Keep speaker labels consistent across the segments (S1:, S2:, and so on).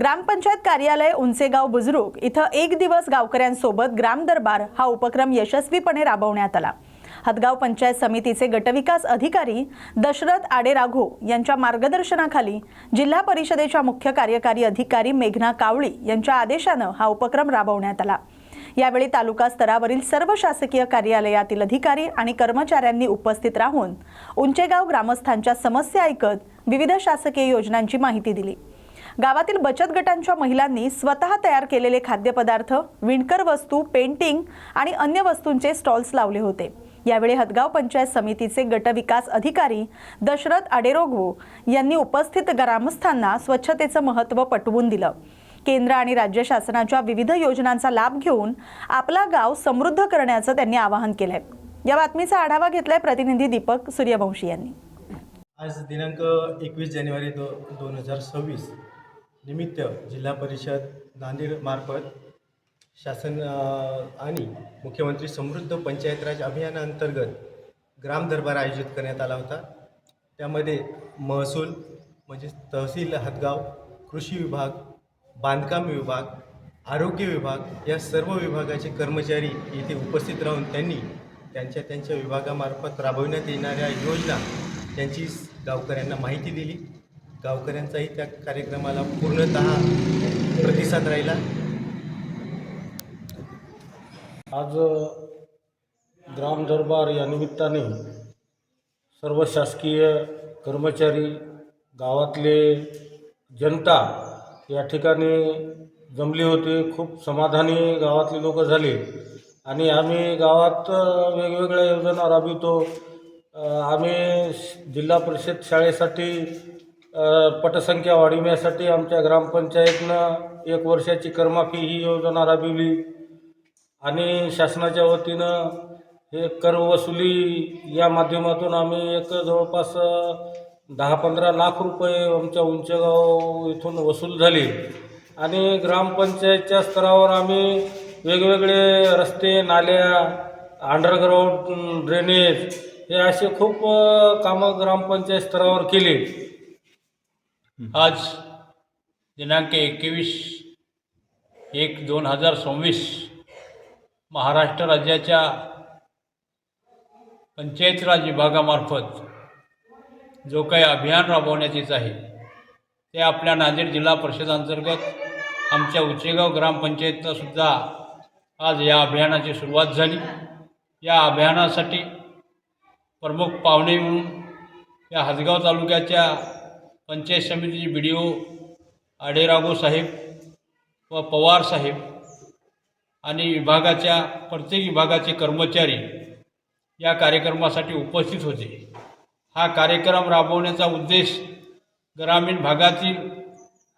S1: ग्रामपंचायत कार्यालय उंचेगाव बुजुर्ग इथं एक दिवस गावकऱ्यांसोबत ग्राम दरबार हा उपक्रम यशस्वीपणे राबवण्यात आला। हदगाव पंचायत समितीचे गटविकास अधिकारी दशरथ आडेराघो यांच्या मार्गदर्शनाखाली जिल्हा परिषदेच्या मुख्य कार्यकारी अधिकारी मेघना कावळी यांच्या आदेशाने हा उपक्रम राबवण्यात आला। यावेळी तालुका स्तरावरील सर्व शासकीय कार्यालयातील अधिकारी आणि कर्मचाऱ्यांनी उपस्थित राहून उंचेगाव ग्रामस्थांच्या समस्या ऐकत विविध शासकीय योजनांची माहिती दिली। गावातील बचत गटांच्या महिलांनी स्वतः तयार केलेले खाद्यपदार्थ, विणकर वस्तू, पेंटिंग आणि अन्य वस्तूंचे स्टॉल्स लावले होते। यावेळी हदगाव पंचायत समितीचे गटविकास अधिकारी दशरथ आडेराघो यांनी उपस्थित ग्रामस्थांना स्वच्छतेचे महत्त्व पटवून दिलं। केंद्र आणि राज्य शासनाच्या विविध योजनांचा लाभ घेऊन आपला गाव समृद्ध करण्याचं त्यांनी आवाहन केलंय। या बातमीचा आढावा घेतलाय प्रतिनिधी दीपक सूर्यवंशी यांनी।
S2: आज दिनांक 21 जानेवारी 2026 निमित्त जिल्हा परिषद नांदेड मार्फत शासन आणि मुख्यमंत्री समृद्ध पंचायत राज अभियानांतर्गत ग्राम दरबार आयोजित करण्यात आला होता। त्यामध्ये महसूल म्हणजे तहसील हदगाव, कृषी विभाग, बांधकाम विभाग, आरोग्य विभाग या सर्व विभागाचे कर्मचारी येथे उपस्थित राहून त्यांनी त्यांच्या विभागामार्फत राबविण्यात येणाऱ्या योजना त्यांची गावकऱ्यांना माहिती दिली। गावकऱ्यांचाही त्या कार्यक्रमाला पूर्णतः प्रतिसाद राहिला।
S3: आज ग्राम दरबार या निमित्ताने सर्व शासकीय कर्मचारी, गावातले जनता या ठिकाणी जमले होते। खूप समाधानी गावातले लोक झाले आणि आम्ही गावात वेगवेगळ्या योजना राबवितो। आम्ही जिल्हा परिषद शाळेसाठी पटसंख्या वाढविण्यासाठी आमच्या ग्रामपंचायतनं 1 वर्षाची कर्माफी ही योजना राबविली आणि शासनाच्या वतीनं हे कर वसुली या माध्यमातून आम्ही जवळपास 10-15 लाख रुपये आमच्या उंचेगाव इथून वसूल झाले आणि ग्रामपंचायतच्या स्तरावर आम्ही वेगवेगळे रस्ते, नाल्या, अंडरग्राऊंड ड्रेनेज हे असे खूप कामं ग्रामपंचायत स्तरावर केले।
S4: आज दिनांक 21/1/2026 महाराष्ट्र राज्याच्या पंचायत राज विभागामार्फत जो काही अभियान राबवण्यात येत आहे ते आपल्या नांदेड जिल्हा परिषदांतर्गत आमच्या उंचेगाव ग्रामपंचायतनं सुद्धा आज या अभियानाची सुरुवात झाली। या अभियानासाठी प्रमुख पाहुणे म्हणून या हदगाव तालुक्याच्या पंचायत समितीचे BDO आडेराघो साहेब व पवार साहेब आणि विभागाच्या प्रत्येक विभागाचे कर्मचारी या कार्यक्रमासाठी उपस्थित होते। हा कार्यक्रम राबवण्याचा उद्देश ग्रामीण भागातील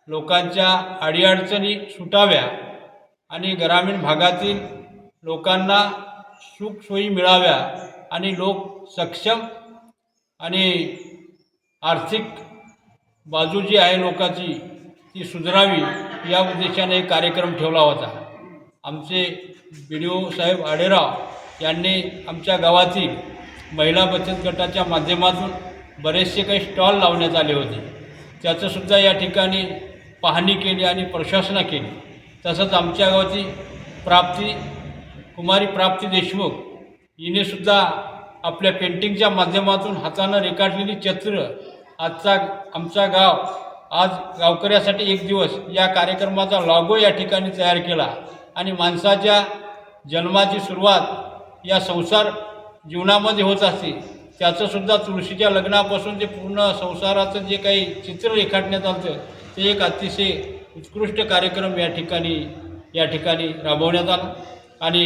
S4: लोकांच्या अडीअडचणी सुटाव्या आणि ग्रामीण भागातील लोकांना सुखसोयी मिळाव्या आणि लोक सक्षम आणि आर्थिक बाजू जी आहे लोकांची ती सुधारावी या उद्देशाने एक कार्यक्रम ठेवला होता। आमचे BDO साहेब आडेराव यांनी आमच्या गावातील महिला बचत गटाच्या माध्यमातून बरेचसे काही स्टॉल लावण्यात आले होते, त्याचंसुद्धा या ठिकाणी पाहणी केली आणि प्रशासना केली। तसंच आमच्या गावाची कुमारी प्राप्ती देशमुख हिनेसुद्धा आपल्या पेंटिंगच्या माध्यमातून हातानं रेखाटलेली चित्र आमचा गाव आज गावकऱ्यासाठी एक दिवस या कार्यक्रमाचा लॉगो या ठिकाणी तयार केला आणि माणसाच्या जन्माची सुरुवात या संसार जीवनामध्ये होत असते, त्याचंसुद्धा तुळशीच्या लग्नापासून ते पूर्ण संसाराचं जे काही चित्र रेखाटण्यात आलं ते एक अतिशय उत्कृष्ट कार्यक्रम या ठिकाणी राबवण्यात आला। आणि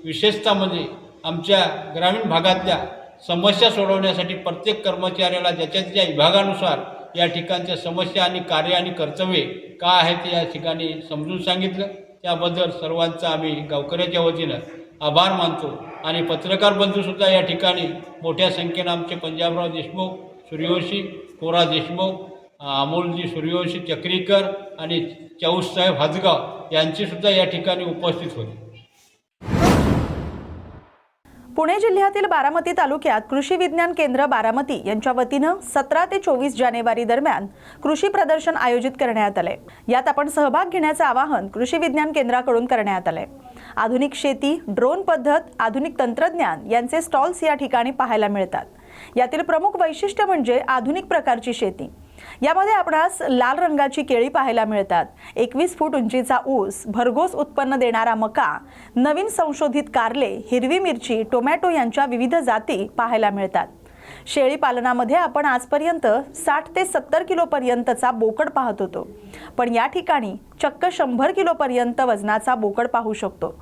S4: विशेषतः म्हणजे आमच्या ग्रामीण भागातल्या समस्या सोडवण्यासाठी प्रत्येक कर्मचाऱ्याला ज्याच्या विभागानुसार या ठिकाणच्या समस्या आणि कार्य आणि कर्तव्ये काय आहेत ते या ठिकाणी समजून सांगितलं। त्याबद्दल सर्वांचा आम्ही गावकऱ्याच्या वतीनं आभार मानतो आणि पत्रकार बंधूसुद्धा या ठिकाणी मोठ्या संख्येनं आमचे पंजाबराव देशमुख सूर्यवंशी, कोरा देशमुख, अमोलजी सूर्यवंशी चक्रीकर आणि चौसाहेब हदगाव यांचीसुद्धा या ठिकाणी उपस्थित होते।
S1: पुणे जिल्ह्यातील बारामती तालुक्यात कृषी विज्ञान केंद्र बारामती यांच्या वतीनं 17 ते 24 जानेवारी दरम्यान कृषी प्रदर्शन आयोजित करण्यात आले। यात आपण सहभाग घेण्याचे आवाहन कृषी विज्ञान केंद्राकडून करण्यात आले। आधुनिक शेती, ड्रोन पद्धत, आधुनिक तंत्रज्ञान यांचे स्टॉल्स या ठिकाणी पाहायला मिळतात। यातील प्रमुख वैशिष्ट्य म्हणजे आधुनिक प्रकारची शेती। यामध्ये आपणास लाल रंगाची केळी पाहायला मिळतात, 21 फूट उंचीचा ऊस, भरघोस उत्पन्न देणारा मका, नवीन संशोधित कारले, हिरवी मिरची, टोमॅटो यांच्या विविध जाती पाहायला मिळतात। शेळी पालनामध्ये आपण आजपर्यंत 60 ते 70 किलो पर्यंतचा बोकड पाहत होतो, पण या ठिकाणी चक्क 100 किलो पर्यंत वजनाचा बोकड पाहू शकतो।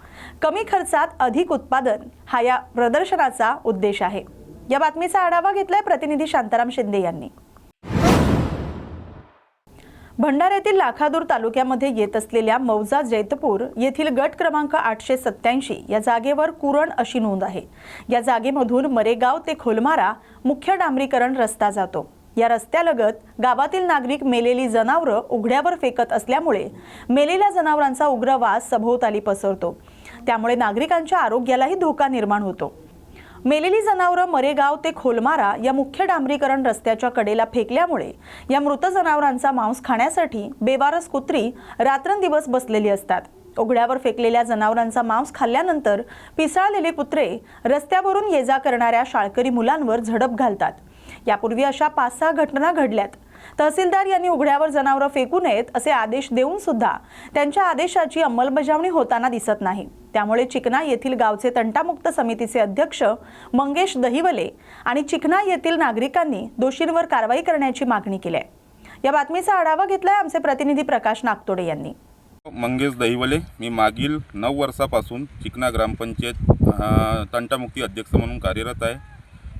S1: कमी खर्चात अधिक उत्पादन हा या प्रदर्शनाचा उद्देश आहे। या बातमीचा आढावा घेतलाय प्रतिनिधी शांताराम शिंदे यांनी। भंडाऱ्यातील लाखादूर तालुक्यामध्ये येत असलेल्या मौजा जैतपूर येथील गट क्रमांक 887 या जागेवर कुरण अशी नोंद आहे। या जागेमधून मरेगाव ते खोलमारा मुख्य डांबरीकरण रस्ता जातो। या रस्त्यालगत गावातील नागरिक मेलेली जनावरं उघड्यावर फेकत असल्यामुळे मेलेल्या जनावरांचा उग्र वास सभोवताली पसरतो। त्यामुळे नागरिकांच्या आरोग्यालाही धोका निर्माण होतो। मेलेली जनावरं मरेगाव ते खोलमारा या मुख्य डांबरीकरण रस्त्याच्या कडेला फेकल्यामुळे या मृत जनावरांचा मांस खाण्यासाठी बेवारस कुत्री रात्रंदिवस बसलेली असतात। उघड्यावर फेकलेल्या जनावरांचा मांस खाल्ल्यानंतर पिसाळलेले कुत्रे रस्त्यावरून ये-जा करणाऱ्या शाळकरी मुलांवर झडप घालतात। यापूर्वी अशा 5-6 घटना घडल्यात। तहसीलदार यांनी उघड्यावर जनावरं फेकू नयेत असे आदेश देऊन सुद्धा त्यांच्या आदेशाची अंमलबजावणी होताना दिसत नाही। त्यामुळे चिकना येथील गावचे तंटामुक्त समितीचे अध्यक्ष मंगेश दहिवले आणि चिकना येथील नागरिकांनी दोषींवर कारवाई करण्याची मागणी केली आहे। या बातमीचा आढावा घेतलाय आमचे प्रतिनिधी प्रकाश नागतोडे यांनी।
S5: मंगेश दहिवले, मी मागील 9 वर्षापासून चिकना ग्रामपंचायत तंटामुक्ती अध्यक्ष म्हणून कार्यरत आहे।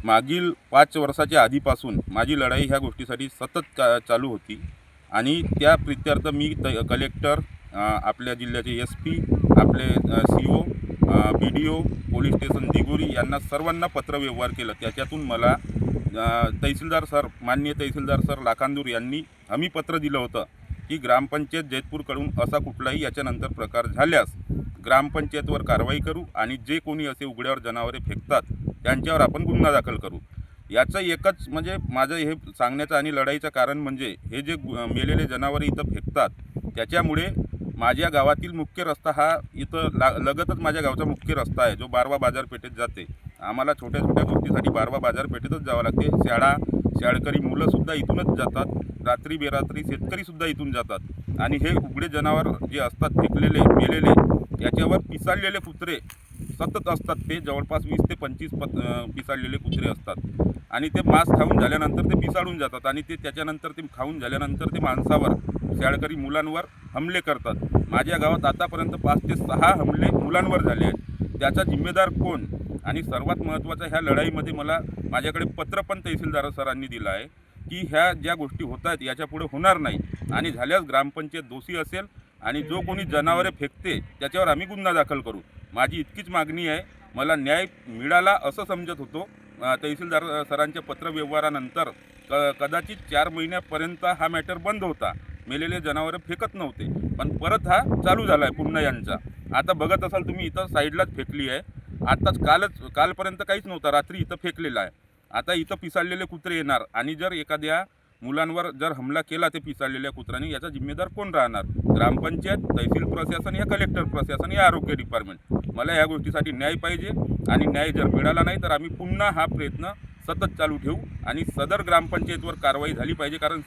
S5: मागील 5 वर्षाच्या आधीपासून माझी लढाई ह्या गोष्टीसाठी सतत चालू होती आणि त्या प्रित्यर्थ मी कलेक्टर, आपल्या जिल्ह्याचे SP, आपले CO, BDO, police station Digori यांना सर्वांना पत्रव्यवहार केलं। त्याच्यातून मला तहसीलदार सर, माननीय तहसीलदार सर लाखांदूर यांनी हमीपत्र दिलं होतं की ग्रामपंचायत जैतपूरकडून असा कुठलाही याच्यानंतर प्रकार झाल्यास ग्रामपंचायतवर कारवाई करू आणि जे कोणी असे उघड्यावर जनावरे फेकतात त्यांच्यावर आपण गुन्हा दाखल करू। याचं एकच म्हणजे माझं हे सांगण्याचं आणि लढाईचं कारण म्हणजे हे जे मेलेले जनावरे इथं फेकतात त्याच्यामुळे माझ्या गावातील मुख्य रस्ता हा इथं लगतच माझ्या गावचा मुख्य रस्ता आहे जो बारवा बाजारपेठेत जाते। आम्हाला छोट्या छोट्या गोष्टीसाठी बारवा बाजारपेठेतच जावं लागते। शाळकरी मुलंसुद्धा इथूनच जातात, रात्री बेरात्री शेतकरीसुद्धा इथून जातात आणि हे उघडे जनावर जे असतात फेकलेले मेलेले याच्यावर पिसाळलेले कुत्रे सतत असतात। ते जवळपास 20 ते 25 पिसाळलेले कुत्रे असतात आणि ते मांस खाऊन झाल्यानंतर ते पिसाळून जातात आणि ते त्याच्यानंतर ते खाऊन झाल्यानंतर ते माणसावर, शाळकरी मुलांवर हमले करतात। माझ्या गावात आतापर्यंत 5 ते 6 हमले मुलांवर झाले आहेत। त्याचा जिम्मेदार कोण? आणि सर्वात महत्त्वाचं ह्या लढाईमध्ये मला माझ्याकडे पत्र पण तहसीलदार सरांनी दिलं आहे की ह्या ज्या गोष्टी होत आहेत याच्यापुढे होणार नाही आणि झाल्यास ग्रामपंचायत दोषी असेल आणि जो कोणी जनावरे फेकते त्याच्यावर आम्ही गुन्हा दाखल करू। माझी इतकीच मागणी आहे। मला न्याय मिळाला असं समजत होतो। तहसीलदार सरांच्या पत्रव्यवहारानंतर कदाचित 4 महिन्यापर्यंत हा मॅटर बंद होता, मेलेले जनावरे फेकत नव्हते, पण परत हा चालू झाला आहे पुन्हा यांचा। आता बघत असाल तुम्ही इथं साईडलाच फेकली आहे। आताच कालपर्यंत काहीच नव्हतं, रात्री इथं फेकलेलं आहे। आता इथं पिसाळलेले कुत्रे येणार आणि जर एखाद्या मुलांवर जर हमला केला ते पिसाळलेल्या कुत्र्याने, याचा जिम्मेदार कोण राहणार? ग्रामपंचायत, तहसील प्रशासन या कलेक्टर प्रशासन या आरोग्य डिपार्टमेंट। मला या गोष्टीसाठी न्याय पाहिजे आणि न्याय जर मिळाला नाही तर आम्ही पुन्हा हा प्रयत्न सतत चालू ठेवू आणि सदर ग्रामपंचायतवर कारवाई झाली पाहिजे, कारण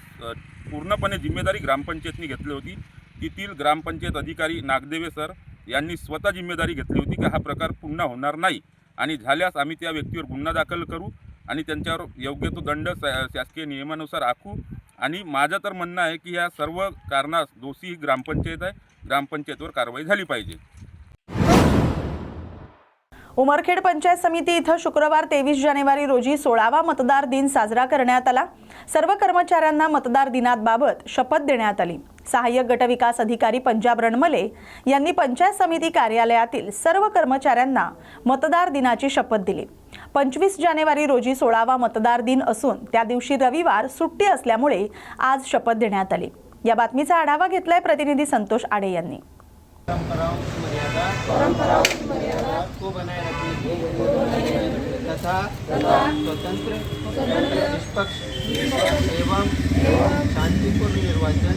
S5: पूर्णपणे जिम्मेदारी ग्रामपंचायतने घेतली होती। तेथील ग्रामपंचायत अधिकारी नागदेवे सर यांनी स्वतः जिम्मेदारी घेतली होती की हा प्रकार पुन्हा होणार नाही आणि झाल्यास आम्ही त्या व्यक्तीवर गुन्हा दाखल करू आणि त्यांच्यावर योग्य तो दंड शासकीय नियमानुसार आखू। आणि माझं तर म्हणणं आहे की या सर्व कारणास दोषी ही ग्रामपंचायत आहे। ग्रामपंचायतवर कारवाई झाली पाहिजे।
S1: उमरखेड पंचायत समिती इथं शुक्रवार 23 जानेवारी रोजी 16वा मतदार दिन साजरा करण्यात आला। सर्व कर्मचाऱ्यांना मतदार दिनाबाबत शपथ देण्यात आली। सहाय्यक गटविकास अधिकारी पंजाब रणमले यांनी पंचायत समिती कार्यालयातील सर्व कर्मचाऱ्यांना मतदार दिनाची शपथ दिली। 25 जानेवारी रोजी 16वा मतदार दिन असून त्या दिवशी रविवार सुट्टी असल्यामुळे आज शपथ देण्यात आली। या बातमीचा आढावा घेतलाय प्रतिनिधी संतोष आडे यांनी।
S6: परंपराओं की मर्यादा को बनाए रखेंगे तथा स्वतंत्र निष्पक्ष एवं शांतिपूर्ण निर्वाचन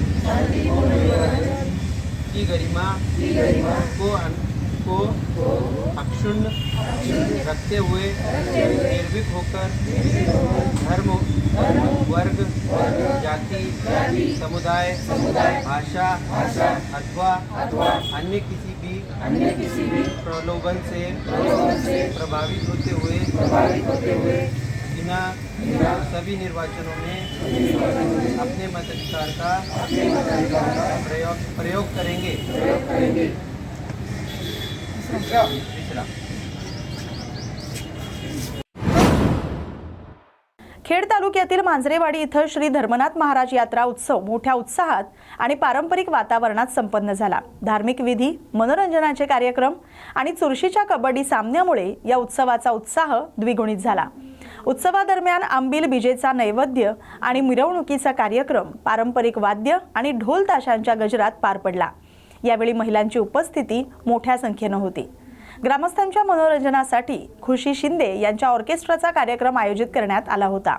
S6: की गरिमा को अक्षुण्ण रखते हुए निर्भीक होकर धर्म, वर्ग, जाति, समुदाय, भाषा अथवा अन्य किसी भी प्रलोभन से प्रभावित होते हुए बिना सभी निर्वाचनों में अपने मताधिकार का प्रयोग करेंगे। तीसरा,
S1: खेड तालुक्यातील मांजरेवाडी इथं श्री धर्मनाथ महाराज यात्रा उत्सव मोठ्या उत्साहात आणि पारंपरिक वातावरणात संपन्न झाला। धार्मिक विधी, मनोरंजनाचे कार्यक्रम आणि चुरशीच्या कबड्डी सामन्यामुळे या उत्सवाचा उत्साह द्विगुणित झाला। उत्सवादरम्यान आंबील बीजेचा नैवेद्य आणि मिरवणुकीचा कार्यक्रम पारंपरिक वाद्य आणि ढोल ताशांच्या गजरात पार पडला। यावेळी महिलांची उपस्थिती मोठ्या संख्येने होती। ग्रामस्थांच्या मनोरंजनासाठी खुशी शिंदे यांच्या ऑर्केस्ट्राचा कार्यक्रम आयोजित करण्यात आला होता।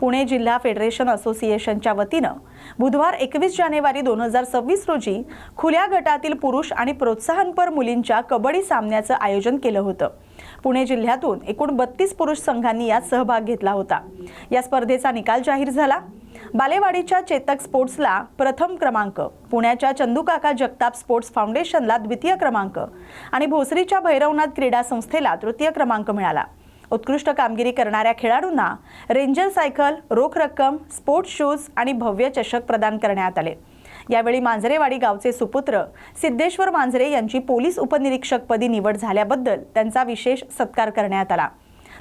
S1: पुणे जिल्हा फेडरेशन असोसिएशनच्या वतीनं बुधवार 21 जानेवारी 2026 रोजी खुल्या गटातील पुरुष आणि प्रोत्साहनपर मुलींच्या कबड्डी सामन्याचं आयोजन केलं होतं। पुणे जिल्ह्यातून एकूण 32 पुरुष संघांनी यात सहभाग घेतला होता। या स्पर्धेचा निकाल जाहीर झाला। बालेवाडीच्या चेतक स्पोर्ट्सला प्रथम क्रमांक, पुण्याच्या चंदूकाका जगताप स्पोर्ट्स फाउंडेशनला द्वितीय क्रमांक आणि भोसरीच्या भैरवनाथ क्रीडा संस्थेला तृतीय क्रमांक मिळाला। उत्कृष्ट कामगिरी करणाऱ्या खेळाडूंना रेंजर सायकल, रोख रक्कम, स्पोर्ट्स शूज आणि भव्य चषक प्रदान करण्यात आले। यावेळी मांजरेवाडी गावचे सुपुत्र सिद्धेश्वर मांजरे यांची पोलीस उपनिरीक्षकपदी निवड झाल्याबद्दल त्यांचा विशेष सत्कार करण्यात आला।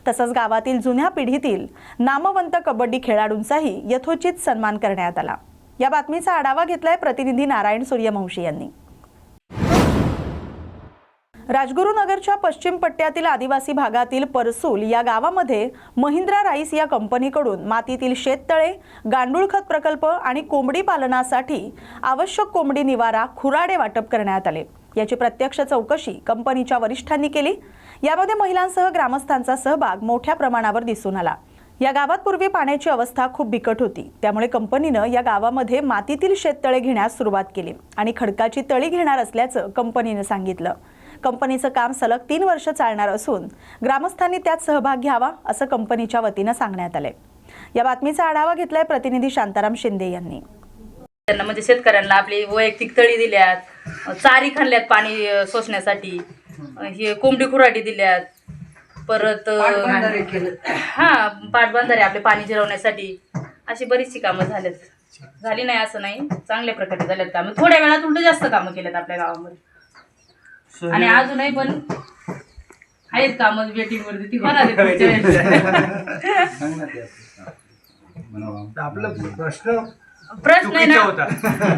S1: तसंच गावातील जुन्या पिढीतील नामवंत कबड्डी खेळाडूंचाही यथोचित सन्मान करण्यात आला। या बातमीचा आढावा घेतलाय प्रतिनिधी नारायण सूर्यवंशी यांनी। राजगुरुनगरच्या पश्चिम पट्ट्यातील आदिवासी भागातील परसूल या गावामध्ये महिंद्रा राईस या कंपनीकडून मातीतील शेततळे, गांडूळ खत प्रकल्प आणि कोंबडी पालनासाठी आवश्यक कोंबडी निवारा खुराडे वाटप करण्यात आले। याची प्रत्यक्ष चौकशी कंपनीच्या वरिष्ठांनी केली। यामध्ये महिलांसह ग्रामस्थांचा सहभाग मोठ्या प्रमाणावर दिसून आला। या गावात पूर्वी पाण्याची अवस्था खूप बिकट होती, त्यामुळे कंपनीनं या गावामध्ये मातीतील शेततळे घेण्यास सुरुवात केली आणि खडकाची तळी घेणार असल्याचं कंपनीनं सांगितलं। कंपनीचं काम सलग 3 वर्ष चालणार असून ग्रामस्थांनी त्यात सहभाग घ्यावा असं कंपनीच्या वतीनं सांगण्यात आलंय। या बातमीचा आढावा घेतलाय प्रतिनिधी शांताराम शिंदे यांनी।
S7: त्यांना म्हणजे शेतकऱ्यांना आपली वैयक्तिक तळी दिल्यात, चारी खणल्यात पाणी शोषण्यासाठी, हे कोंबडी खुराडी दिल्यात, परत पाटबंधारे आपले पाणी जिरवण्यासाठी, अशी बरीचशी कामं झाली नाही असं नाही, चांगल्या प्रकारे झाल्यात कामं। थोड्या वेळात उलट जास्त कामं केलेत आपल्या गावामध्ये आणि अजूनही पण आहेत कामं वेटिंग वरती, ती होणार
S8: आपला प्रश्न
S7: प्रश्न आहे ना
S8: होता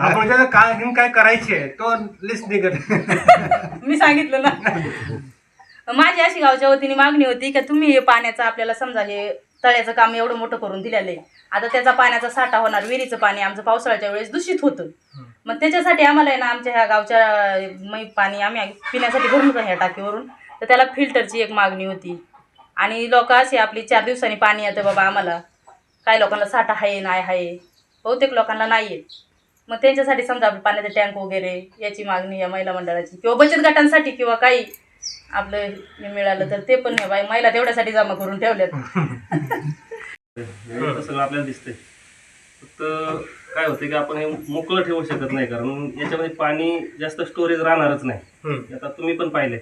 S8: आपण त्याला काय करायचे तो लिस्ट निघत
S7: मी सांगितलं ना। माझी अशी गावच्या वतीने मागणी होती की तुम्ही हे पाण्याचं आपल्याला समजा हे तळ्याचं काम एवढं मोठं करून दिलेलं आहे, आता त्याचा पाण्याचा साठा होणार, विहिरीचं पाणी आमचं पावसाळ्याच्या वेळेस दूषित होतं, मग त्याच्यासाठी आम्हाला आहे ना आमच्या ह्या गावच्या पाणी आम्ही पिण्यासाठी भरून ह्या टाकीवरून, तर त्याला फिल्टरची एक मागणी होती। आणि लोक अशी आपली 4 दिवसांनी पाणी येतं बाबा आम्हाला, काही लोकांना साठा आहे नाही आहे, बहुतेक लोकांना नाही आहे, मग त्यांच्यासाठी समजा आपलं पाण्याचे टँक वगैरे याची मागणी या महिला मंडळाची किंवा बचत गटांसाठी किंवा काही आपलं हे मिळालं तर ते पण नाही बाई, महिला तेवढ्यासाठी जमा करून ठेवल्यात।
S9: सगळं आपल्याला दिसतंय, फक्त काय होतं की आपण हे मोकळं ठेवू शकत नाही, कारण याच्यामध्ये पाणी जास्त स्टोरेज राहणारच नाही। आता तुम्ही पण पाहिले,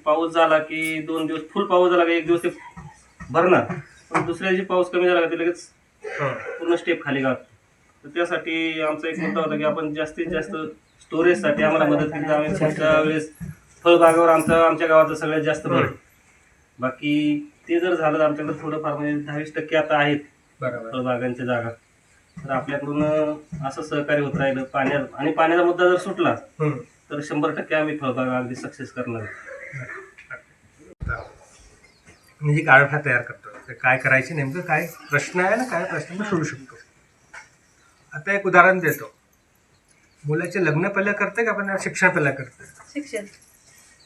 S9: पाऊस झाला की 2 दिवस फुल पाऊस झाला की 1 दिवस ते भरणार, पण दुसऱ्या दिवशी पाऊस कमी झाला की लगेच पूर्ण स्टेप खाली घालतो। तर त्यासाठी आमचा एक मुद्दा होता की आपण जास्तीत जास्त स्टोरेजसाठी आम्हाला मदत केली तर आम्ही पुढच्या वेळेस फळबागावर आमच्या गावाचं सगळ्यात जास्त भर, बाकी ते जर झालं तर आमच्याकडे थोडंफार म्हणजे 10-20% आता आहेत फळबागांच्या जागा, तर आपल्याकडून असं सहकार्य होत राहिलं पाण्यात आणि पाण्याचा मुद्दा जर सुटला तर 100% आम्ही फळबागा अगदी सक्सेस करणार।
S8: म्हणजे गाळठा तयार करतो, काय करायचे नेमकं काय प्रश्न आहे ना, काय प्रश्न सोडू शकतो। आता एक उदाहरण देतो, मुलाचे लग्न पहिलं करते का आपण शिक्षण पहिलं करते?
S7: शिक्षण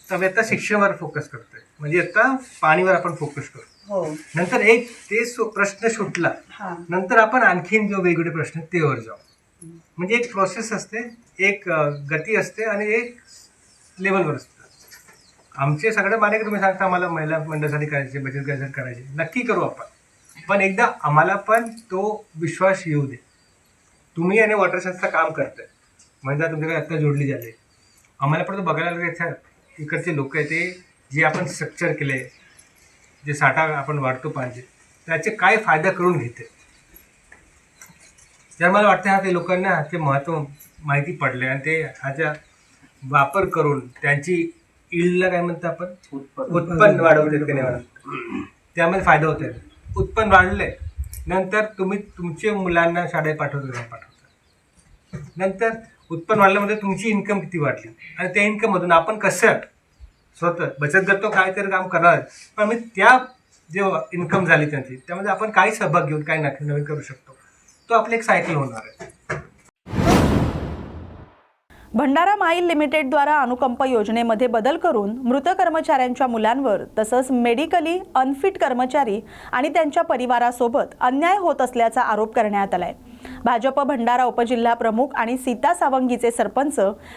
S8: तर आता शिक्षणावर फोकस करतोय, म्हणजे आता पाणीवर आपण फोकस करू.
S7: हो
S8: नंतर एक ते प्रश्न सुटला,
S7: हा
S8: नंतर आपण आणखीन जो वेगवेगळे प्रश्न तेवर जाऊ. म्हणजे एक प्रोसेस असते, एक गती असते आणि एक लेवलवर असतं. आमचे सगळे मान्य तुम्ही सांगता आम्हाला महिला मंडळासाठी करायचे, बचत गटासाठी करायचे, नक्की करू आपण. पण एकदा आम्हाला पण तो विश्वास येऊ दे. तुम्ही आणि वॉटरशेडचं काम करताय म्हणजे तुमच्याकडे आत्ता जोडली झाली. आम्हाला पण तो बघायला लागेल इकडचे लोक आहे ते जे आपण स्ट्रक्चर केले, जे साठा आपण वाढतो पाहिजे त्याचे काय फायदा करून घेते. जर मला वाटतं हा ते लोकांना ते महत्त्व माहिती पडले आणि ते ह्याचा वापर करून त्यांची इल्डला काय म्हणतो आपण उत्पन्न वाढवते की नाही, त्यामध्ये फायदा होते. उत्पन्न वाढले नंतर तुम्ही तुमच्या मुलांना शाळेत पाठवता. नंतर उत्पन्न वाढल्यामध्ये तुमची इन्कम किती वाढली आणि त्या इन्कममधून आपण कसं स्वतः बचत करतो काय तरी काम करणार, पण मी त्या जे इन्कम झाली त्यांची त्यामध्ये आपण काय सहभाग घेऊन काय नवीन करू शकतो, तो आपली एक सायकल होणार आहे.
S1: भंडारा माईल लिमिटेडद्वारा अनुकंप योजनेमध्ये बदल करून मृत कर्मचाऱ्यांच्या मुलांवर तसंच मेडिकली अनफिट कर्मचारी आणि त्यांच्या परिवारासोबत अन्याय होत असल्याचा आरोप करण्यात आलाय. भाजप भंडारा उपजिल्हा प्रमुख आणि सीता सावंगीचे सरपंच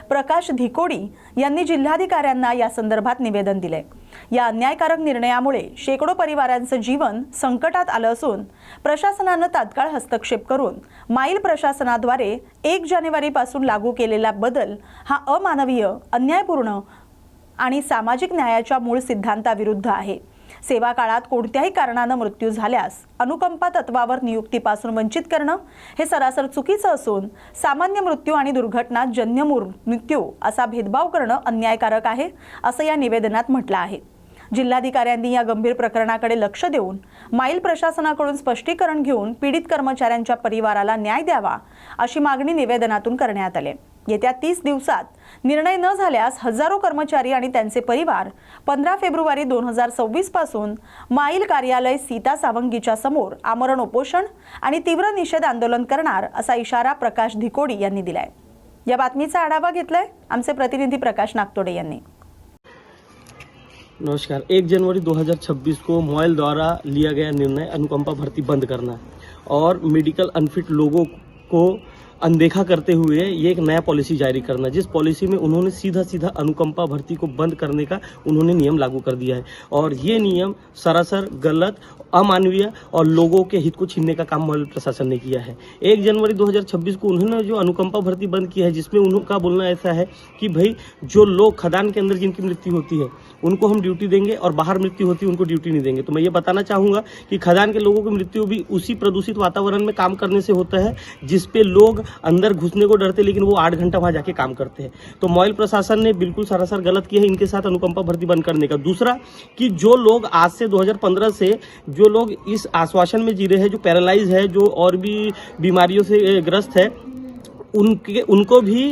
S1: प्रकाश धिकोडी यांनी जिल्हाधिकाऱ्यांना या संदर्भात निवेदन दिले. या अन्यायकारक निर्णयामुळे शेकडो परिवारांचं जीवन संकटात आलं असून प्रशासनानं तात्काळ हस्तक्षेप करून माईल प्रशासनाद्वारे 1 जानेवारीपासून लागू केलेला बदल हा अमानवीय, अन्यायपूर्ण आणि सामाजिक न्यायाच्या मूळ सिद्धांताविरुद्ध आहे. सेवा काळात कोणत्याही कारणानं मृत्यू झाल्यास अनुकंपा तत्वावर नियुक्तीपासून वंचित करणं हे सरासर चुकीचं असून सामान्य मृत्यू आणि दुर्घटना जन्य मृत्यू असा भेदभाव करणं अन्यायकारक आहे असं या निवेदनात म्हटलं आहे. जिल्हाधिकाऱ्यांनी या गंभीर प्रकरणाकडे लक्ष देऊन माईल प्रशासनाकडून स्पष्टीकरण घेऊन पीडित कर्मचाऱ्यांच्या परिवाराला न्याय द्यावा अशी मागणी निवेदनातून करण्यात आली. येत्या 30 दिवसात निर्णय न झाल्यास हजारो कर्मचारी आणि त्यांचे परिवार 15 फेब्रुवारी 2026 पासून माईल कार्यालय सीता सावंगीच्या समोर आमरण उपोषण आणि तीव्र निषेध आंदोलन करणार असा इशारा प्रकाश धिकोडी यांनी दिलाय. या बातमीचा आढावा घेतलाय आमचे प्रतिनिधी प्रकाश नागतोडे यांनी.
S10: नमस्कार. 1 जनवरी 2026 को मॉयल द्वारा लिया गया निर्णय अनुकंपा भर्ती बंद करना और मेडिकल अनफिट लोगों को अनदेखा करते हुए ये एक नया पॉलिसी जारी करना, जिस पॉलिसी में उन्होंने सीधा अनुकंपा भर्ती को बंद करने का उन्होंने नियम लागू कर दिया है. और ये नियम सरासर गलत, अमानवीय और लोगों के हित को छीनने का काम मॉडल प्रशासन ने किया है. 1 जनवरी 2026 को उन्होंने जो अनुकंपा भर्ती बंद की है, जिसमें उनका बोलना ऐसा है कि भाई जो लोग खदान के अंदर जिनकी मृत्यु होती है उनको हम ड्यूटी देंगे और बाहर मृत्यु होती है उनको ड्यूटी नहीं देंगे. तो मैं ये बताना चाहूँगा कि खदान के लोगों की मृत्यु भी उसी प्रदूषित वातावरण में काम करने से होता है जिसपे लोग अंदर घुसने को डरते, लेकिन वो 8 घंटा वहाँ जाके काम करते हैं. तो मॉयल प्रशासन ने बिल्कुल सरासर गलत किया है इनके साथ अनुकंपा भर्ती बंद करने का. दूसरा कि जो लोग आज से 2015 से जो लोग इस आश्वासन में जी रहे हैं, जो पैरालाइज है, जो और भी बीमारियों से ग्रस्त है, उनको भी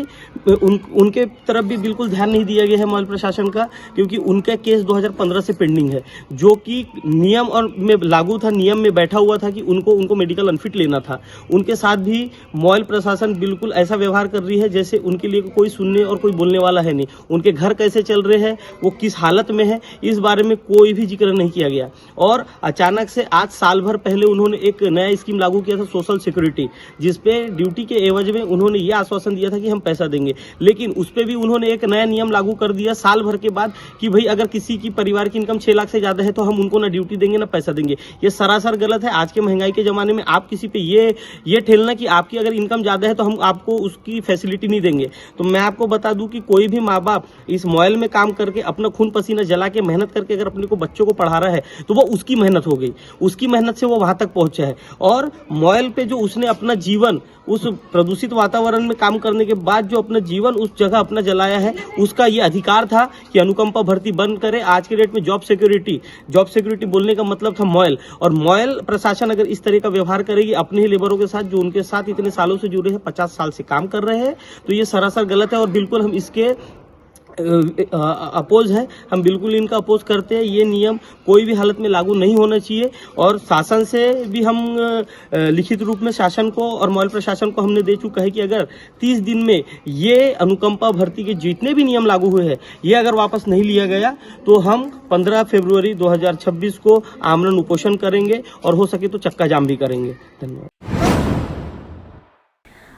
S10: उनके तरफ भी बिल्कुल ध्यान नहीं दिया गया है मॉयल प्रशासन का, क्योंकि उनका केस 2015 से पेंडिंग है, जो कि नियम और में लागू था, नियम में बैठा हुआ था कि उनको मेडिकल अनफिट लेना था. उनके साथ भी मॉयल प्रशासन बिल्कुल ऐसा व्यवहार कर रही है जैसे उनके लिए कोई सुनने और कोई बोलने वाला है नहीं. उनके घर कैसे चल रहे हैं, वो किस हालत में है, इस बारे में कोई भी जिक्र नहीं किया गया. और अचानक से आज साल भर पहले उन्होंने एक नया स्कीम लागू किया था, सोशल सिक्योरिटी, जिसपे ड्यूटी के एवज में उन्होंने ये आश्वासन दिया था कि हम पैसा देंगे, लेकिन उस पे भी उन्होंने एक नया नियम लागू कर दिया साल भर के बाद कि भाई अगर किसी की परिवार की इनकम 6 लाख से ज्यादा है तो हम उनको ना ड्यूटी देंगे ना पैसा देंगे. ये सरासर गलत है. आज के महंगाई के जमाने में आप किसी पे ये ठेलना कि आपकी अगर इनकम ज्यादा है तो हम आपको उसकी फैसिलिटी नहीं देंगे. तो मैं आपको बता दूं कि कोई भी माँ बाप इस मॉयल में काम करके अपना खून पसीना जला के मेहनत करके अगर अपने को बच्चों को पढ़ा रहा है तो वो उसकी मेहनत हो गई, उसकी मेहनत से वो वहां तक पहुंचा है. और मॉयल पे जो उसने अपना जीवन उस प्रदूषित वातावरण में काम करने के बाद जो अपना जीवन उस जगह अपना जलाया है, उसका ये अधिकार था कि अनुकंपा भर्ती बंद करे. आज के डेट में जॉब सिक्योरिटी बोलने का मतलब था मॉयल. और मॉयल प्रशासन अगर इस तरह का व्यवहार करेगी अपने ही लेबरों के साथ जो उनके साथ इतने सालों से जुड़े हैं, 50 साल से काम कर रहे हैं, तो ये सरासर गलत है. और बिल्कुल हम इसके अपोज है। हम बिल्कुल इनका अपोज करते हैं। ये नियम कोई भी हालत में लागू नहीं होना चाहिए और शासन से भी हम लिखित रूप में शासन को और मॉल प्रशासन को हमने दे चुका है कि अगर 30 दिन में ये अनुकंपा भर्ती के जितने भी नियम लागू हुए हैं ये अगर वापस नहीं लिया गया तो हम 15 फरवरी 2026 को आमरण उपोषण करेंगे और हो सके तो चक्का जाम भी करेंगे। धन्यवाद।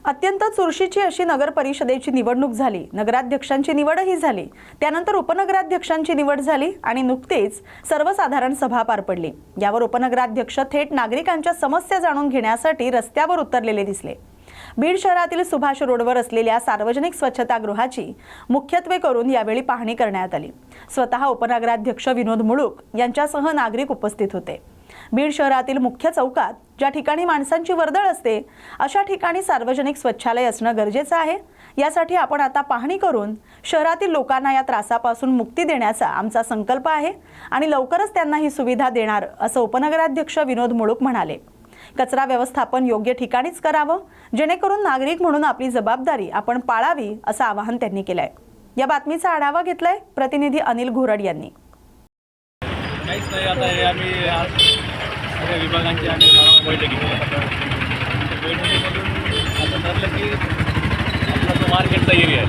S1: अत्यंत चुरशीची अशी नगर परिषदेची निवडणूक झाली। नगराध्यक्षांची निवडही झाली, त्यानंतर उपनगराध्यक्षांची निवड झाली आणि नुकतीच सर्वसाधारण सभा पार पडली। यावर उपनगराध्यक्ष थेट नागरिकांच्या समस्या जाणून घेण्यासाठी रस्त्यावर उतरलेले दिसले। बीड शहरातील सुभाष रोडवर असलेल्या सार्वजनिक स्वच्छतागृहाची मुख्यत्वे करून यावेळी पाहणी करण्यात आली। स्वतः उपनगराध्यक्ष विनोद मुळूक यांच्यासह नागरिक उपस्थित होते। बीड शहरातील मुख्य चौकात ज्या ठिकाणी माणसांची वर्दळ असते अशा ठिकाणी सार्वजनिक स्वच्छालय असणं गरजेचं आहे। यासाठी आपण आता पाहणी करून शहरातील लोकांना या त्रासापासून मुक्ती देण्याचा आमचा संकल्प आहे आणि लवकरच त्यांना ही सुविधा देणार असं उपनगराध्यक्ष विनोद मुळूक म्हणाले। कचरा व्यवस्थापन योग्य ठिकाणीच करावं जेणेकरून नागरिक म्हणून आपली जबाबदारी आपण पाळावी असं आवाहन त्यांनी केलंय। या बातमीचा आढावा घेतलाय प्रतिनिधी अनिल घोरड यांनी।
S4: काहीच नाही, आता हे आम्ही आज सगळ्या विभागांची आम्ही बैठक घेतली। बैठकीमधून असं ठरलं की आपला जो मार्केटचा एरिया आहे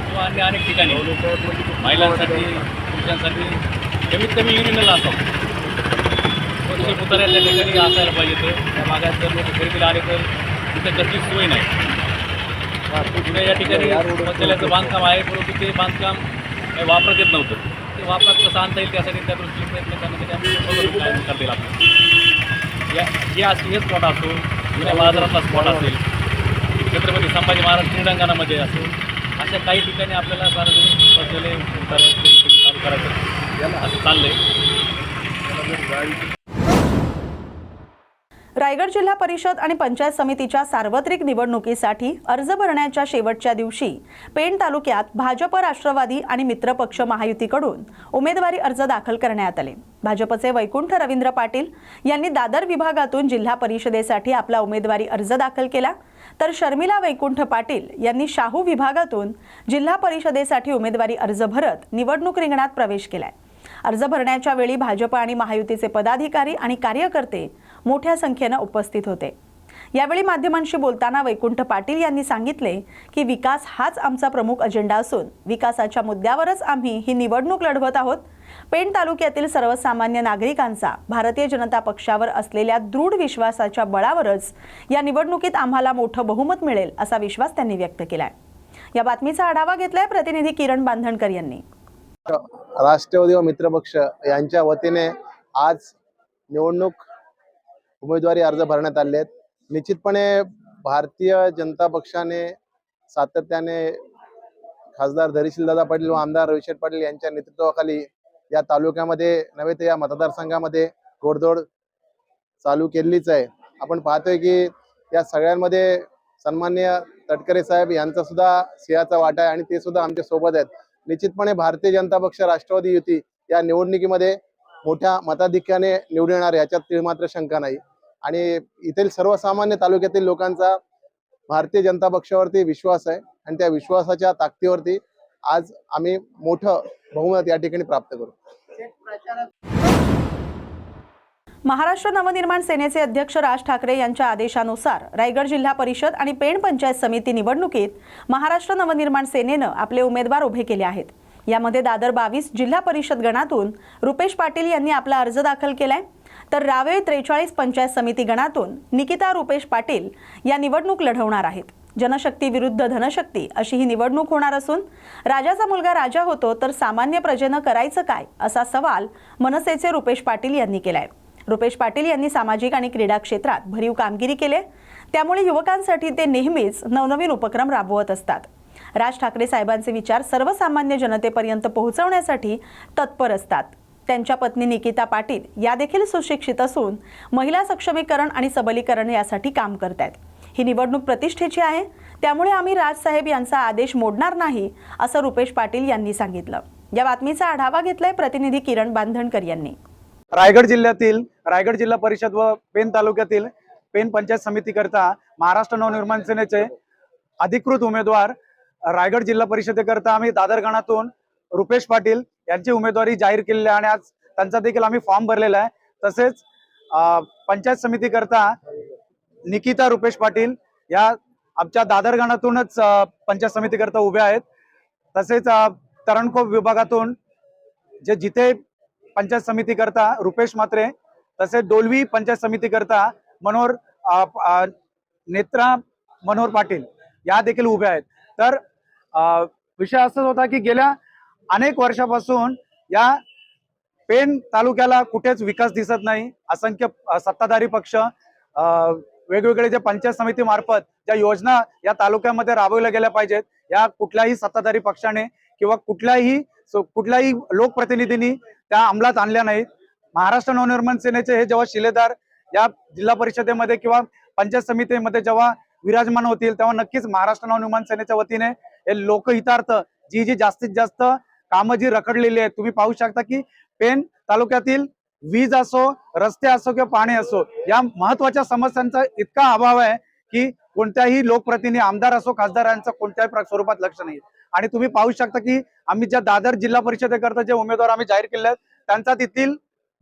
S4: तो अन्य अनेक ठिकाणी महिलांसाठी पुरुषांसाठी कमीत कमी युरिनल असावं, स्वच्छ पुतळ्या त्या ठिकाणी असायला पाहिजे। त्या भागात जर लोक खरेदीला आले तर तिथे कसलीच सोय नाही। पुढे या ठिकाणी शौचालयाचं बांधकाम आहे परंतु ते बांधकाम काही वापरत येत नव्हतं। ते वापरात कसं आणता येईल त्यासाठी त्या दृष्टीने प्रयत्न करण्यासाठी आम्ही काय करता येईल आपल्याला। या जे असतील हेच स्पॉट असो, जुन्या बाजारातला स्पॉट असेल, छत्रपती संभाजी महाराज क्रीडांगणामध्ये असेल, अशा काही ठिकाणी आपल्याला सार्वजनिक शौचालय चालू करायचं असं चाललंय।
S1: रायगड जिल्हा परिषद आणि पंचायत समितीच्या सार्वत्रिक निवडणुकीसाठी अर्ज भरण्याच्या शेवटच्या दिवशी पेण तालुक्यात भाजप, राष्ट्रवादी आणि मित्रपक्ष महायुतीकडून उमेदवारी अर्ज दाखल करण्यात आले। भाजपचे वैकुंठ रवींद्र पाटील यांनी दादर विभागातून जिल्हा परिषदेसाठी आपला उमेदवारी अर्ज दाखल केला, तर शर्मिला वैकुंठ पाटील यांनी शाहू विभागातून जिल्हा परिषदेसाठी उमेदवारी अर्ज भरत निवडणूक रिंगणात प्रवेश केलाय। अर्ज भरण्याच्या वेळी भाजप आणि महायुतीचे पदाधिकारी आणि कार्यकर्ते मोठ्या संख्येने उपस्थित होते। यावेळी माध्यमांशी बोलताना वैकुंठ पाटील यांनी सांगितले की विकास हाच आमचा प्रमुख अजेंडा असून विकासाच्या मुद्द्यावरच आम्ही ही निवडणूक लढवत आहोत। पेण तालुक्यातील सर्वसामान्य नागरिकांचा भारतीय जनता पक्षावर असलेल्या दृढ विश्वासाच्या बळावरच या निवडणुकीत आम्हाला मोठं बहुमत मिळेल असा विश्वास त्यांनी व्यक्त केलाय। या बातमीचा आढावा घेतलाय प्रतिनिधी किरण बांधणकर यांनी।
S11: राष्ट्रवादी व मित्रपक्ष यांच्या वतीने आज निवडणूक उमेदवारी अर्ज भरण्यात आले आहेत। निश्चितपणे भारतीय जनता पक्षाने सातत्याने खासदार धैर्यशीलदादा पाटील व आमदार रविशेठ पाटील यांच्या नेतृत्वाखाली या तालुक्यामध्ये नव्हे तर या मतदारसंघामध्ये घोडदौड चालू केलीच आहे। आपण पाहतोय की या सगळ्यांमध्ये सन्माननीय तटकरे साहेब यांचा सुद्धा सिंहाचा वाटा आहे आणि ते सुद्धा आमच्या सोबत आहेत। निश्चितपणे भारतीय जनता पक्ष राष्ट्रवादी युती या निवडणुकीमध्ये मोठ्या मताधिक्याने निवडून येणार याच्यात तीळमात्र शंका नाही आणि इथील सर्वसामान्य तालुक्यातील लोकांचा भारतीय जनता पक्षावरती विश्वास आहे आणि त्या विश्वासाच्या ताकदीवरती आज आम्ही मोठं बहुमत या ठिकाणी प्राप्त करू।
S1: महाराष्ट्र नवनिर्माण सेनेचे अध्यक्ष राज ठाकरे यांच्या आदेशानुसार रायगड जिल्हा परिषद आणि पेण पंचायत समिती निवडणुकीत महाराष्ट्र नवनिर्माण सेनेनं आपले उमेदवार उभे केले आहेत। यामध्ये दादर 22 जिल्हा परिषद गणातून रुपेश पाटील यांनी आपला अर्ज दाखल केलाय, तर रावेर 43 पंचायत समिती गणातून निकिता रुपेश पाटील या निवडणूक लढवणार आहेत। जनशक्ती विरुद्ध धनशक्ती अशी ही निवडणूक होणार असून राजाचा मुलगा राजा होतो तर सामान्य प्रजेनं करायचं काय असा सवाल मनसेचे रुपेश पाटील यांनी केलाय। रुपेश पाटील यांनी सामाजिक आणि क्रीडा क्षेत्रात भरीव कामगिरी केले, त्यामुळे युवकांसाठी ते नेहमीच नवनवीन उपक्रम राबवत असतात। राज ठाकरे साहेबांचे विचार सर्वसामान्य जनतेपर्यंत पोहोचवण्यासाठी तत्पर असतात। त्यांच्या पत्नी निकिता पाटील या देखील सुशिक्षित असून महिला सक्षमीकरण आणि सबलीकरण यासाठी काम करतात। ही निवडणूक प्रतिष्ठेची आहे, त्यामुळे आम्ही राजसाहेब यांचा आदेश मोडणार नाही असं रुपेश पाटील यांनी सांगितलं। या बातमीचा आढावा घेतलाय प्रतिनिधी किरण बांधणकर यांनी।
S12: रायगड जिल्ह्यातील रायगड जिल्हा परिषद व पेण तालुक्यातील पेण पंचायत समितीकरता महाराष्ट्र नवनिर्माण सेनेचे अधिकृत उमेदवार रायगड जिल्हा परिषदेकरता आम्ही दादर गणातून रुपेश पाटील यांची उमेदवारी जाहीर केलेली आहे आणि आज त्यांचा देखील आम्ही फॉर्म भरलेला आहे. तसेच पंचायत समितीकरता निकिता रुपेश पाटील या आमच्या दादर गणातूनच पंचायत समितीकरता उभ्या आहेत. तसेच तरणखोप विभागातून जिथे पंचायत समितीकरता रुपेश म्हात्रे, तसेच डोलवी पंचायत समितीकरता नेत्रा मनोहर पाटील या देखील उभ्या आहेत. तर विषय असाच होता की गेल्या अनेक वर्षापासून या पेण तालुक्याला कुठेच विकास दिसत नाही. असंख्य सत्ताधारी पक्ष वेगवेगळे जे पंचायत समिती मार्फत ज्या योजना या तालुक्यामध्ये राबवल्या गेल्या पाहिजेत, या कुठल्याही सत्ताधारी पक्षाने किंवा कुठल्याही लोकप्रतिनिधींनी त्या अंमलात आणल्या नाहीत. महाराष्ट्र नवनिर्माण सेनेचे हे जेव्हा शिलेदार या जिल्हा परिषदेमध्ये किंवा पंचायत समितीमध्ये जेव्हा विराजमान होतील तेव्हा नक्कीच महाराष्ट्र नवनिर्माण सेनेच्या वतीने हे लोकहितार्थ जी जास्तीत जास्त कामं जी रखडलेली आहेत, तुम्ही पाहू शकता की पेण तालुक्यातील वीज असो, रस्ते असो किंवा पाणी असो, या महत्वाच्या समस्यांचा इतका अभाव आहे की कोणत्याही लोकप्रतिनिधी, आमदार असो, खासदारांचं कोणत्याही स्वरूपात लक्ष नाही. आणि तुम्ही पाहू शकता की आम्ही ज्या दादर जिल्हा परिषदेकरता जे उमेदवार आम्ही जाहीर केले आहेत त्यांचा तेथील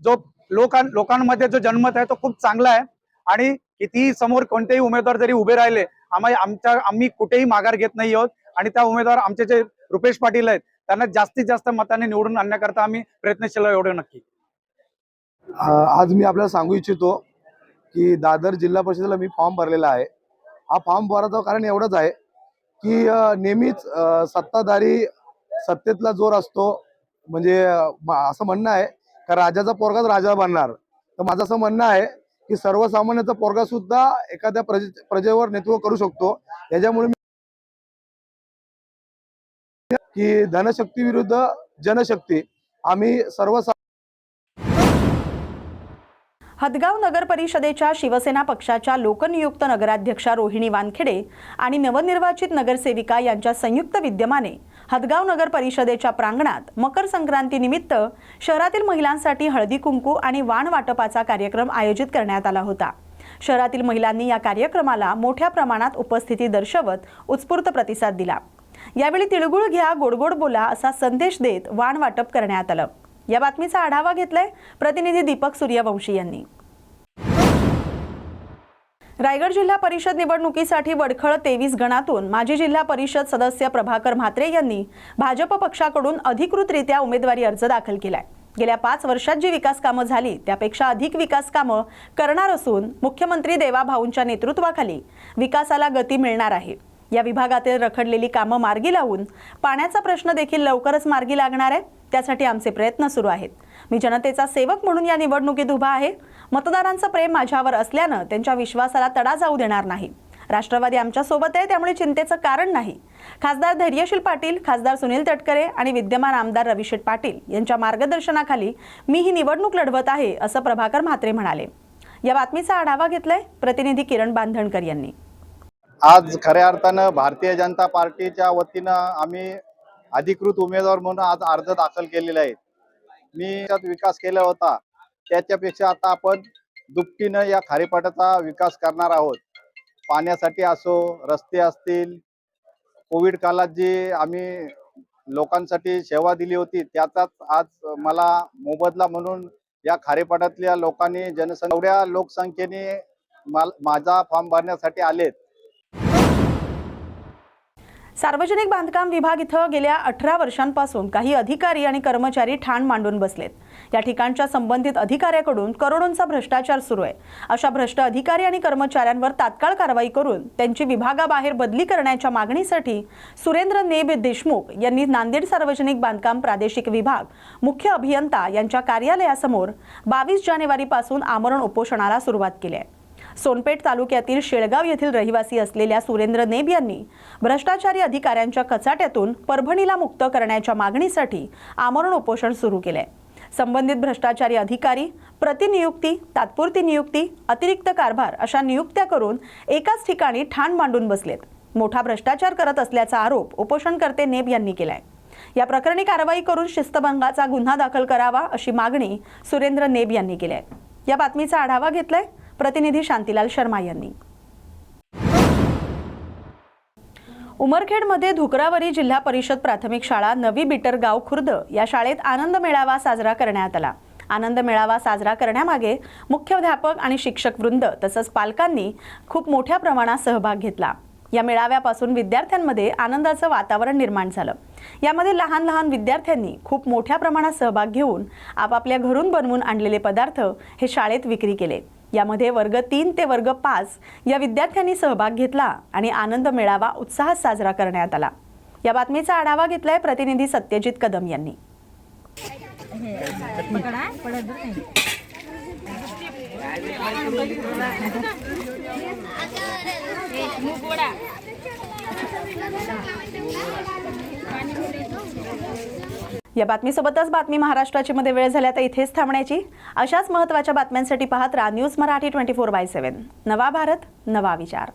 S12: जो लोकांमध्ये जो जनमत आहे तो खूप चांगला आहे. आणि कितीही समोर कोणतेही उमेदवार जरी उभे राहिले आम्ही कुठेही माघार घेत नाही आहोत. आणि त्या उमेदवार आमचे जे रुपेश पाटील आहेत त्यांना जास्तीत जास्त मताने निवडून आणण्याकरता आम्ही प्रयत्नशील एवढं नक्की.
S11: आज मी आपल्याला सांगू इच्छितो की दादर जिल्हा परिषदेला मी फॉर्म भरलेला आहे. हा फॉर्म भरायचं कारण एवढंच आहे की नेहमीच सत्ताधारी सत्तेतला जोर असतो, म्हणजे असं म्हणणं आहे का राजाचा पोरगाच राजा बनणार. तर माझं असं म्हणणं आहे की सर्वसामान्याचा पोरगा सुद्धा एखाद्या प्रजेवर नेतृत्व करू शकतो. याच्यामुळे की धनशक्ती विरुद्ध जनशक्ती आम्ही सर्व
S1: हदगाव नगर परिषदेच्या शिवसेना पक्षाच्या लोकनियुक्त नगराध्यक्षा रोहिणी वानखेडे आणि नवनिर्वाचित नगरसेविका यांच्या संयुक्त विद्यमाने हदगाव नगर परिषदेच्या प्रांगणात मकर संक्रांतीनिमित्त शहरातील महिलांसाठी हळदी कुंकू आणि वाण वाटपाचा कार्यक्रम आयोजित करण्यात आला होता. शहरातील महिलांनी या कार्यक्रमाला मोठ्या प्रमाणात उपस्थिती दर्शवत उत्स्फूर्त प्रतिसाद दिला. यावेळी तिळगुळ घ्या, गोडगोड बोला असा संदेश देत वाण वाटप करण्यात आलं. या बातमीचा आढावा घेतलाय प्रतिनिधी दीपक सूर्यवंशी यांनी. रायगड जिल्हा परिषद निवडणुकीसाठी वडखळ 23 गणातून माजी जिल्हा परिषद सदस्य प्रभाकर म्हात्रे यांनी भाजप पक्षाकडून अधिकृतरित्या उमेदवारी अर्ज दाखल केलाय. गेल्या 5 वर्षात जी विकास कामं झाली त्यापेक्षा अधिक विकास कामं करणार असून मुख्यमंत्री देवाभाऊंच्या नेतृत्वाखाली विकासाला गती मिळणार आहे. या विभागातील रखडलेली कामं मार्गी लावून पाण्याचा प्रश्न देखील लवकरच मार्गी लागणार आहे. त्यासाठी आमचे प्रयत्न सुरू आहेत. मी जनतेचा सेवक म्हणून या निवडणुकीत उभा आहे. मतदारांचं प्रेम माझ्यावर असल्यानं त्यांच्या विश्वासाला तडा जाऊ देणार नाही. राष्ट्रवादी आमच्या सोबत आहे, त्यामुळे चिंतेचं कारण नाही. खासदार धैर्यशील पाटील, खासदार सुनील तटकरे आणि विद्यमान आमदार रविशेठ पाटील यांच्या मार्गदर्शनाखाली मी ही निवडणूक लढवत आहे, असं प्रभाकर म्हात्रे म्हणाले. या बातमीचा आढावा घेतलाय प्रतिनिधी किरण बांधणकर यांनी.
S11: आज खऱ्या अर्थानं भारतीय जनता पार्टीच्या वतीनं आम्ही अधिकृत उमेदवार म्हणून आज अर्ज दाखल केलेला आहे. मी त्यात विकास केला होता त्याच्यापेक्षा आता आपण दुपटीनं या खारेपाटाचा विकास करणार आहोत. पाण्यासाठी असो, रस्ते असतील, कोविड काळात जी आम्ही लोकांसाठी सेवा दिली होती त्याचाच आज मला मोबदला म्हणून या खारेपाटातल्या लोकांनी एवढ्या लोकसंख्येने माझा फॉर्म भरण्यासाठी आलेत.
S1: सार्वजनिक बांधकाम विभाग इथं गेल्या 18 वर्षांपासून काही अधिकारी आणि कर्मचारी ठाण मांडून बसलेत. या ठिकाणच्या संबंधित अधिकाऱ्याकडून करोडोंचा भ्रष्टाचार सुरू आहे. अशा भ्रष्ट अधिकारी आणि कर्मचाऱ्यांवर तात्काळ कारवाई करून त्यांची विभागाबाहेर बदली करण्याच्या मागणीसाठी सुरेंद्र नेब देशमुख यांनी नांदेड सार्वजनिक बांधकाम प्रादेशिक विभाग मुख्य अभियंता यांच्या कार्यालयासमोर 22 जानेवारीपासून आमरण उपोषणाला सुरुवात केली आहे. सोनपेठ तालुक्यातील शेळगाव येथील रहिवासी असलेल्या सुरेंद्र नेब यांनी भ्रष्टाचारी अधिकाऱ्यांच्या कचाट्यातून परभणीला मुक्त करण्याच्या मागणीसाठी आमरण उपोषण सुरू केले. संबंधित भ्रष्टाचारी अधिकारी प्रतिनियुक्ती, तात्पुरती नियुक्ती, अतिरिक्त कारभार अशा नियुक्त्या करून एकाच ठिकाणी ठाण मांडून बसलेत. मोठा भ्रष्टाचार करत असल्याचा आरोप उपोषणकर्ते नेब यांनी केलाय. या प्रकरणी कारवाई करून शिस्तभंगाचा गुन्हा दाखल करावा अशी मागणी सुरेंद्र नेब यांनी केली आहे. या बातमीचा आढावा घेतलाय प्रतिनिधी शांतीलाल शर्मा यांनी. उमरखेडमध्ये धुकरावरी जिल्हा परिषद प्राथमिक शाळा नवी बिटरगाव खुर्द या शाळेत आनंद मेळावा साजरा करण्यात आला. आनंद मेळावा साजरा करण्यामागे मुख्याध्यापक आणि शिक्षक वृंद तसंच पालकांनी खूप मोठ्या प्रमाणात सहभाग घेतला. या मेळाव्यापासून विद्यार्थ्यांमध्ये आनंदाचं वातावरण निर्माण झालं. यामध्ये लहान लहान विद्यार्थ्यांनी खूप मोठ्या प्रमाणात सहभाग घेऊन आपापल्या घरून बनवून आणलेले पदार्थ हे शाळेत विक्री केले. यामध्ये वर्ग 3 ते वर्ग 5 या विद्यार्थ्यांनी सहभाग घेतला आणि आनंद मेळावा उत्साहात साजरा करण्यात आला. या बातमीचा आढावा घेतलाय प्रतिनिधी सत्यजित कदम यांनी. या बातमीसोबतच बातमी महाराष्ट्राची मध्ये वेळ झाल्या तर इथेच थांबण्याची. अशाच महत्त्वाच्या बातम्यांसाठी पाहत राहा न्यूज मराठी 24/7. नवा भारत नवा विचार.